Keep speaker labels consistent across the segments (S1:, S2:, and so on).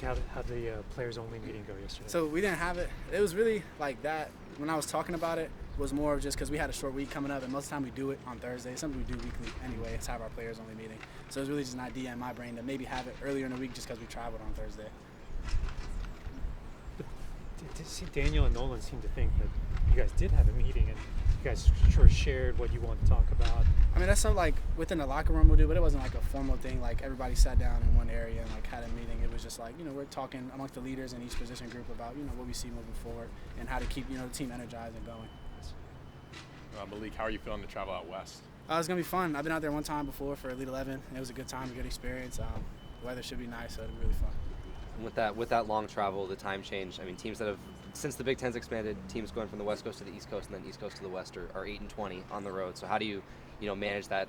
S1: how'd the players-only meeting go yesterday?
S2: So we didn't have it. It was really like that. When I was talking about it, was more just because we had a short week coming up, and most of the time we do it on Thursday. It's something we do weekly anyway. It's have our players-only meeting. So it was really just an idea in my brain to maybe have it earlier in the week just because we traveled on Thursday.
S1: But Daniel and Nolan seem to think that you guys did have a meeting and you guys sure shared what you want to talk about.
S2: I mean, that's something like within the locker room we'll do, but it wasn't like a formal thing. Like everybody sat down in one area and like had a meeting. It was just like, we're talking amongst the leaders in each position group about, what we see moving forward and how to keep, the team energized and going.
S3: Malik, how are you feeling to travel out west?
S2: It's going to be fun. I've been out there one time before for Elite 11. It was a good time, a good experience. The weather should be nice, so it'll be really fun.
S4: And with that long travel, the time change, I mean, teams that have, since the Big Ten's expanded, teams going from the West Coast to the East Coast and then East Coast to the West are 8-20 on the road. So how do you, manage that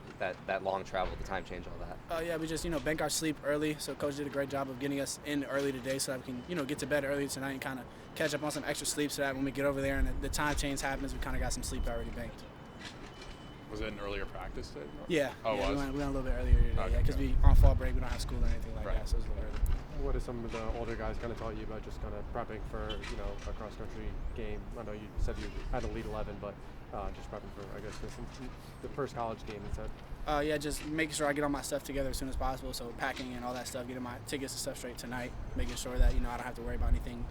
S4: long travel, the time change, all that?
S2: Yeah, we just, bank our sleep early. So Coach did a great job of getting us in early today so that we can, get to bed early tonight and kind of catch up on some extra sleep so that when we get over there and the time change happens, we kind of got some sleep already banked.
S3: Was it an earlier practice today?
S2: Yeah.
S3: Oh,
S2: yeah,
S3: was?
S2: we went a little bit earlier today, because we on fall break, we don't have school or anything like that, so it was a little early.
S5: What have some of the older guys kind of taught you about just kind of prepping for, a cross-country game? I know you said you had Elite 11, but just prepping for, I guess, the first college game instead.
S2: Yeah, just making sure I get all my stuff together as soon as possible. So packing and all that stuff, getting my tickets and stuff straight tonight, making sure that, I don't have to worry about anything.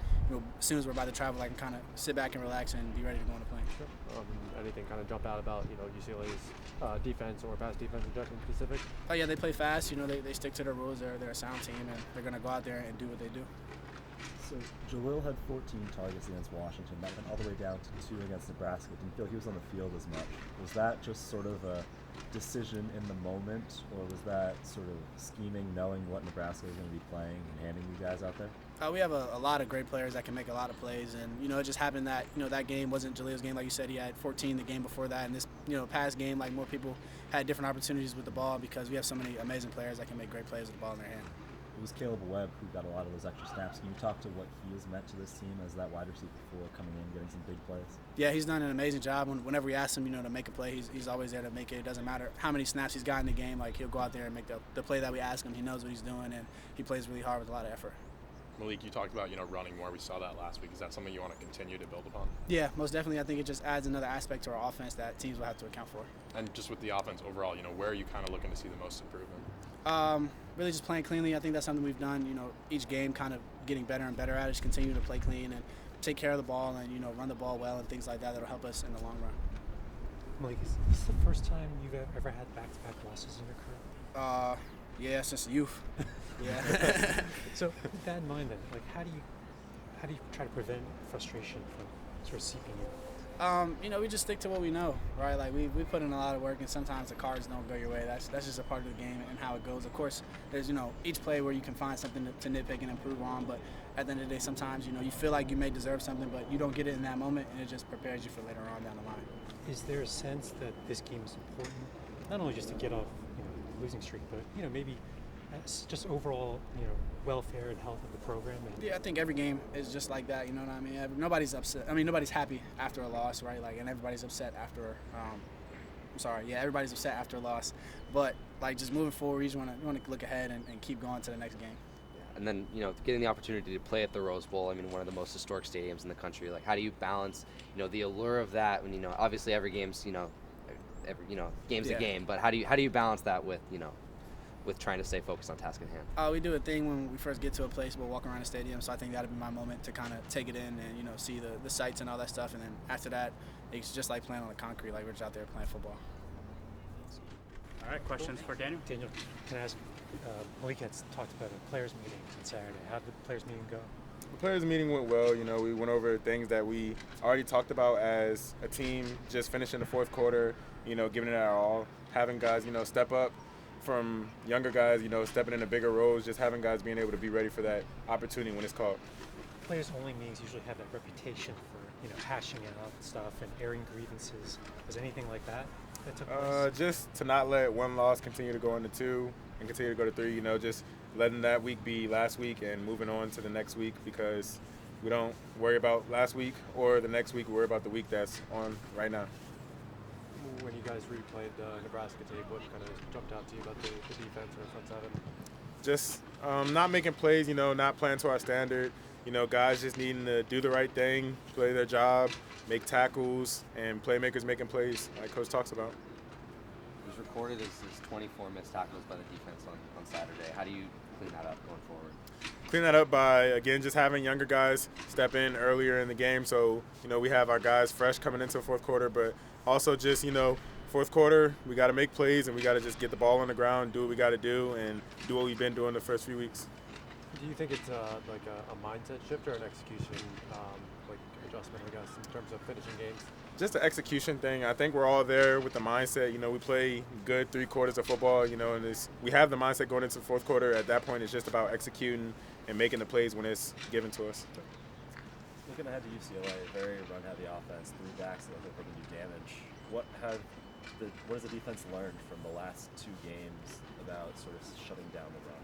S2: As soon as we're about to travel, I can kind of sit back and relax and be ready to go on the plane.
S5: Sure. Anything kind of jump out about, UCLA's defense or pass defense in specific?
S2: Oh, yeah, they play fast. They stick to their rules. They're a sound team, and they're going to go out there and do what they do.
S6: So Jalil had 14 targets against Washington. That went all the way down to 2 against Nebraska. Didn't feel he was on the field as much. Was that just sort of a decision in the moment, or was that sort of scheming, knowing what Nebraska was going to be playing and handing you guys out there?
S2: We have a lot of great players that can make a lot of plays, and it just happened that that game wasn't Jalil's game. Like you said, he had 14 the game before that, and this past game, like more people had different opportunities with the ball because we have so many amazing players that can make great plays with the ball in their hand.
S6: It was Caleb Webb who got a lot of those extra snaps. Can you talk to what he has meant to this team as that wide receiver before coming in, getting some big plays?
S2: Yeah, he's done an amazing job. Whenever we ask him, to make a play, he's always there to make it. It doesn't matter how many snaps he's got in the game. Like, he'll go out there and make the play that we ask him. He knows what he's doing, and he plays really hard with a lot of effort.
S3: Malik, you talked about, running more. We saw that last week. Is that something you want to continue to build upon?
S2: Yeah, most definitely. I think it just adds another aspect to our offense that teams will have to account for.
S3: And just with the offense overall, where are you kind of looking to see the most improvement?
S2: Really just playing cleanly. I think that's something we've done, each game kind of getting better and better at it. Just continue to play clean and take care of the ball and, run the ball well and things like that that'll help us in the long run.
S1: Malik, is this the first time you've ever had back-to-back losses in your career?
S2: Yeah, since youth. Yeah.
S1: So with that in mind then, like how do you try to prevent frustration from sort of seeping in?
S2: We just stick to what we know, right? Like we put in a lot of work, and sometimes the cards don't go your way. That's just a part of the game and how it goes. Of course, there's each play where you can find something to nitpick and improve on, but at the end of the day, sometimes you feel like you may deserve something, but you don't get it in that moment, and it just prepares you for later on down the line.
S1: Is there a sense that this game is important, not only just to get off losing streak, but maybe just overall welfare and health of the program?
S2: Yeah, I think every game is just like that. You know what I mean? Nobody's upset. I mean, nobody's happy after a loss, right? Like, and everybody's upset after. Everybody's upset after a loss. But like, just moving forward, we just want to look ahead and keep going to the next game.
S4: And then, getting the opportunity to play at the Rose Bowl, I mean, one of the most historic stadiums in the country. Like, how do you balance, the allure of that when, obviously every game's, game's a game, but how do you balance that with, with trying to stay focused on task at hand?
S2: We do a thing when we first get to a place, we'll walk around the stadium, so I think that'll be my moment to kind of take it in and, see the sights and all that stuff, and then after that, it's just like playing on the concrete, like we're just out there playing football.
S7: All right, questions for Daniel?
S1: Daniel, can I ask, Malik had talked about a players meeting on Saturday. How did the players meeting go?
S8: The players meeting went well. We went over things that we already talked about as a team, just finishing the fourth quarter, giving it our all, having guys, step up from younger guys, stepping into bigger roles, just having guys being able to be ready for that opportunity when it's called.
S1: Players only meetings usually have that reputation for, hashing out stuff and airing grievances. Was anything like that took place?
S8: Just to not let one loss continue to go into 2 and continue to go to 3, just letting that week be last week and moving on to the next week, because we don't worry about last week or the next week, we worry about the week that's on right now.
S5: When you guys replayed the Nebraska tape, what kind of jumped out to you about the defense or the front seven?
S8: Just not making plays, not playing to our standard. Guys just needing to do the right thing, play their job, make tackles, and playmakers making plays like Coach talks about.
S4: It was recorded as 24 missed tackles by the defense on Saturday. How do you clean that up going forward?
S8: Clean that up by, again, just having younger guys step in earlier in the game. So, we have our guys fresh coming into the fourth quarter, but also just, fourth quarter, we got to make plays and we got to just get the ball on the ground, do what we got to do, and do what we've been doing the first few weeks.
S5: Do you think it's like a mindset shift or an execution adjustment, I guess, in terms of finishing games?
S8: Just an execution thing. I think we're all there with the mindset. We play good 3 quarters of football, and we have the mindset going into the fourth quarter. At that point, it's just about executing and making the plays when it's given to us.
S6: Looking ahead to UCLA, very run-heavy offense, 3 backs that look like they can do damage. What has the defense learned from the last 2 games about sort of shutting down the run?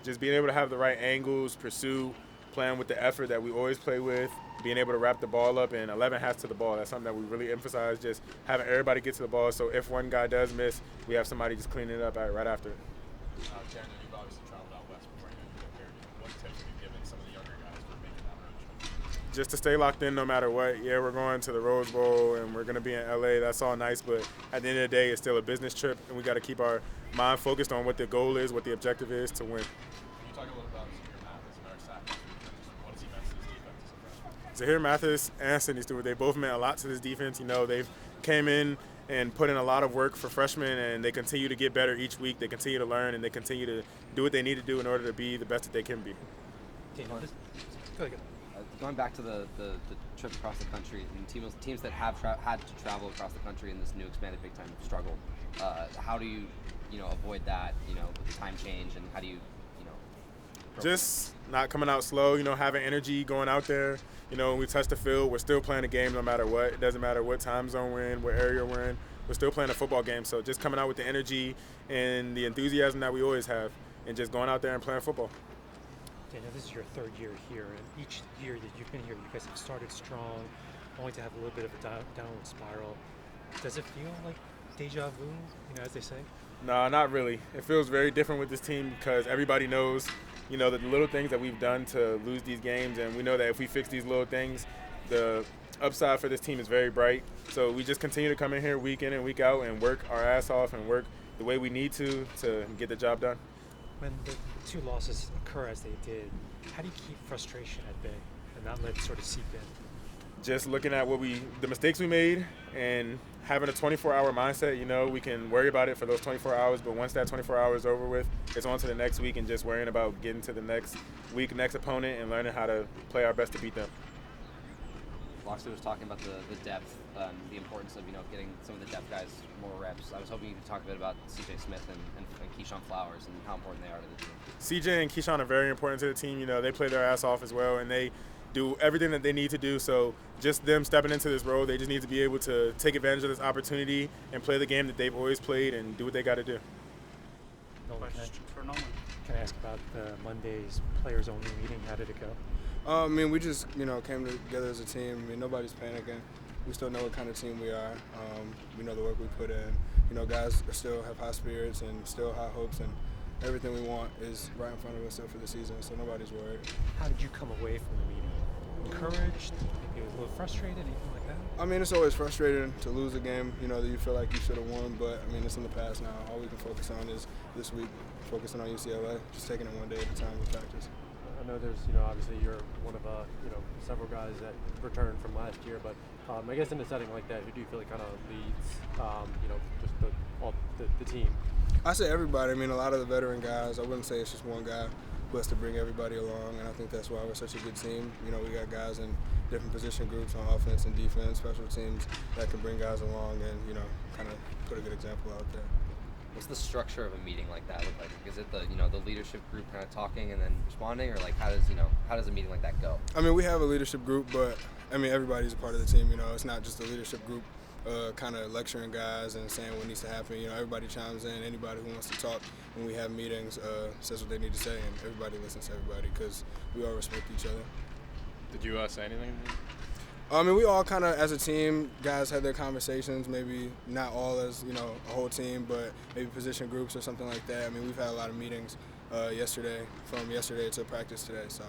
S8: Just being able to have the right angles, pursue, playing with the effort that we always play with, being able to wrap the ball up, and 11 hats to the ball. That's something that we really emphasize, just having everybody get to the ball, so if one guy does miss, we have somebody just cleaning it up right after.
S3: Daniel, you've obviously traveled out west before you get here. What tips have you given some of the younger guys for making that road trip?
S8: Just to stay locked in no matter what. Yeah, we're going to the Rose Bowl, and we're going to be in LA. That's all nice, but at the end of the day, it's still a business trip, and we got to keep our mind focused on what the goal is, what the objective is to win.
S3: Can you talk a little about Zahir Mathis and our sack? What has he meant to this defense as a freshman?
S8: Zahir Mathis and Sidney Stewart, they both meant a lot to this defense. They've came in and put in a lot of work for freshmen, and they continue to get better each week. They continue to learn, and they continue to do what they need to do in order to be the best that they can be.
S1: Go ahead.
S4: Going back to the trip across the country, and teams that have had to travel across the country in this new expanded Big Time struggle, how do you avoid that, with the time change, and how do you,
S8: just not coming out slow, having energy going out there. When we touch the field, we're still playing a game no matter what. It doesn't matter what time zone we're in, what area we're in. We're still playing a football game. So just coming out with the energy and the enthusiasm that we always have, and just going out there and playing football.
S1: Daniel, this is your 3rd year here, and each year that you've been here, you guys have started strong, only to have a little bit of a downward spiral. Does it feel like deja vu, as they say?
S8: No, not really. It feels very different with this team because everybody knows, the little things that we've done to lose these games, and we know that if we fix these little things, the upside for this team is very bright. So we just continue to come in here week in and week out and work our ass off and work the way we need to get the job done.
S1: When the 2 losses occur as they did, how do you keep frustration at bay and not let it sort of seep in?
S8: Just looking at the mistakes we made and having a 24-hour mindset. We can worry about it for those 24 hours, but once that 24 hours is over with, it's on to the next week and just worrying about getting to the next week, next opponent, and learning how to play our best to beat them.
S4: Loxley was talking about the depth, the importance of getting some of the depth guys more reps. I was hoping you could talk a bit about C.J. Smith and Keyshawn Flowers and how important they are to the team.
S8: C.J. and Keyshawn are very important to the team. They play their ass off as well, and they do everything that they need to do. So just them stepping into this role, they just need to be able to take advantage of this opportunity and play the game that they've always played and do what they got to do.
S1: Nolan,
S7: Question for Nolan.
S1: can I ask about Monday's players-only meeting? How did it go?
S9: We just, came together as a team. Nobody's panicking. We still know what kind of team we are. We know the work we put in. Guys still have high spirits and still high hopes, and everything we want is right in front of us still for the season, so nobody's worried.
S1: How did you come away from the meeting? Encouraged? Maybe a little frustrated? Anything like that?
S9: It's always frustrating to lose a game, that you feel like you should have won, but, it's in the past now. All we can focus on is this week, focusing on UCLA, just taking it one day at a time with practice.
S5: I know there's, obviously you're one of, several guys that returned from last year, but I guess in a setting like that, who do you feel like kind of leads, just the team?
S9: I say everybody. A lot of the veteran guys, I wouldn't say it's just one guy who has to bring everybody along, and I think that's why we're such a good team. We got guys in different position groups on offense and defense, special teams that can bring guys along and, kind of put a good example out there.
S4: What's the structure of a meeting like that look like? Is it the leadership group kind of talking and then responding, or how does a meeting like that go?
S9: We have a leadership group, but everybody's a part of the team. It's not just the leadership group kind of lecturing guys and saying what needs to happen. Everybody chimes in. Anybody who wants to talk when we have meetings says what they need to say, and everybody listens to everybody because we all respect each other.
S3: Did you say anything?
S9: We all kind of, as a team, guys had their conversations, maybe not all as, a whole team, but maybe position groups or something like that. We've had a lot of meetings from yesterday to practice today. So,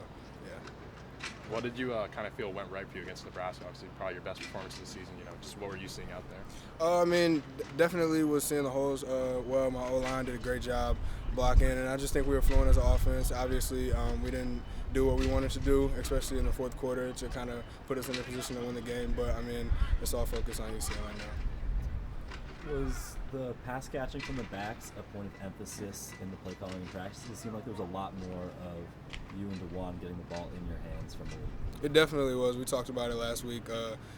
S9: yeah.
S3: What did you kind of feel went right for you against Nebraska? Obviously, probably your best performance of the season. Just what were you seeing out there?
S9: I mean, definitely was seeing the holes well. My O-line did a great job blocking, and I just think we were flowing as an offense. Obviously, we didn't do what we wanted to do, especially in the fourth quarter, to kind of put us in a position to win the game. But, I mean, it's all focused on UCLA now.
S6: Was the pass catching from the backs a point of emphasis in the play calling and practice? It seemed like there was a lot more of you and DeJuan getting the ball in your hands from the league.
S9: It definitely was. We talked about it last week,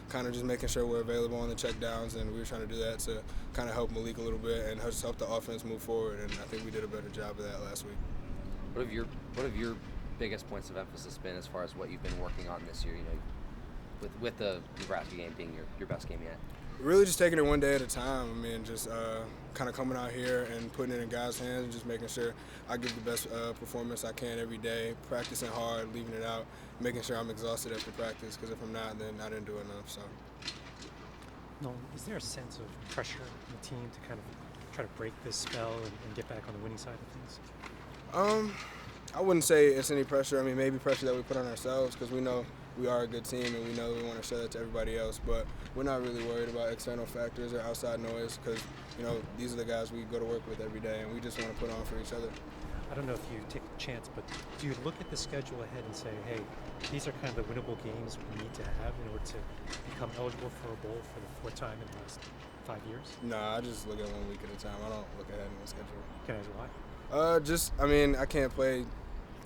S9: kind of just making sure we're available on the checkdowns, and we were trying to do that to kind of help Malik a little bit and just help the offense move forward, and I think we did a better job of that last week.
S4: What have your biggest points of emphasis been as far as what you've been working on this year? With the Nebraska game being your best game yet.
S9: Really just taking it one day at a time. I mean, just kind of coming out here and putting it in guys' hands and just making sure I give the best performance I can every day, practicing hard, leaving it out, making sure I'm exhausted after practice, because if I'm not, then I didn't do enough. So.
S1: No, is there a sense of pressure in the team to kind of try to break this spell and get back on the winning side of things?
S9: I wouldn't say it's any pressure. I mean, maybe pressure that we put on ourselves, because we know we are a good team and we know we want to show that to everybody else, but we're not really worried about external factors or outside noise, because these are the guys we go to work with every day, and we just want to put on for each other.
S1: I don't know if you take a chance, but do you look at the schedule ahead and say, hey, these are kind of the winnable games we need to have in order to become eligible for a bowl for the fourth time in the last 5 years?
S9: No, I just look at 1 week at a time. I don't look ahead in the schedule.
S1: Can I ask why?
S9: I can't play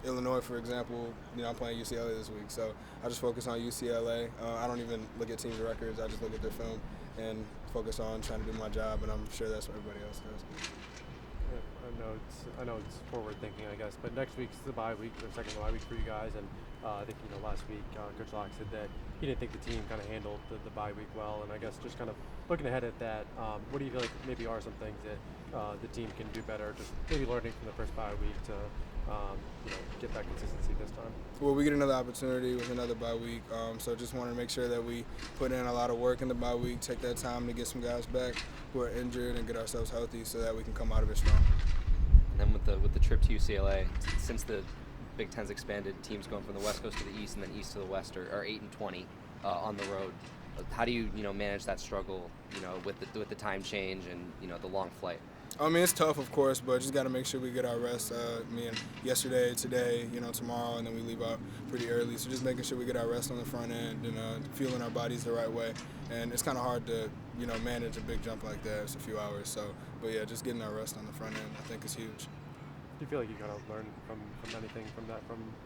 S9: Illinois, for example. I'm playing UCLA this week, so I just focus on UCLA. I don't even look at teams' records. I just look at their film and focus on trying to do my job, and I'm sure that's what everybody else does.
S5: I know it's forward thinking, I guess, but next week's the bye week, the second bye week for you guys, and I think last week Coach Locke said that he didn't think the team kind of handled the bye week well, and I guess just kind of looking ahead at that, what do you feel like maybe are some things that the team can do better, just maybe learning from the first bye week to get that consistency this time?
S9: Well, we get another opportunity with another bye week, so just want to make sure that we put in a lot of work in the bye week, take that time to get some guys back who are injured and get ourselves healthy so that we can come out of it strong.
S4: And then with the trip to UCLA, since the Big Ten's expanded, teams going from the West Coast to the East and then East to the West are 8-20 on the road. How do you manage that struggle with the time change and the long flight?
S9: I mean, it's tough, of course, but just got to make sure we get our rest. Yesterday, today, tomorrow, and then we leave out pretty early. So just making sure we get our rest on the front end and feeling our bodies the right way. And it's kind of hard to manage a big jump like that. It's a few hours. So, but yeah, just getting our rest on the front end, I think, is huge.
S5: Do you feel like you kind of learned from anything from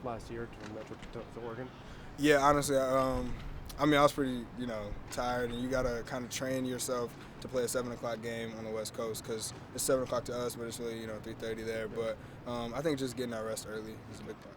S5: last year, from that trip to Oregon?
S9: Yeah, honestly, I was pretty, tired, and you got to kind of train yourself to play a 7 o'clock game on the West Coast, because it's 7 o'clock to us, but it's really, 3:30 there. But I think just getting our rest early is a big part.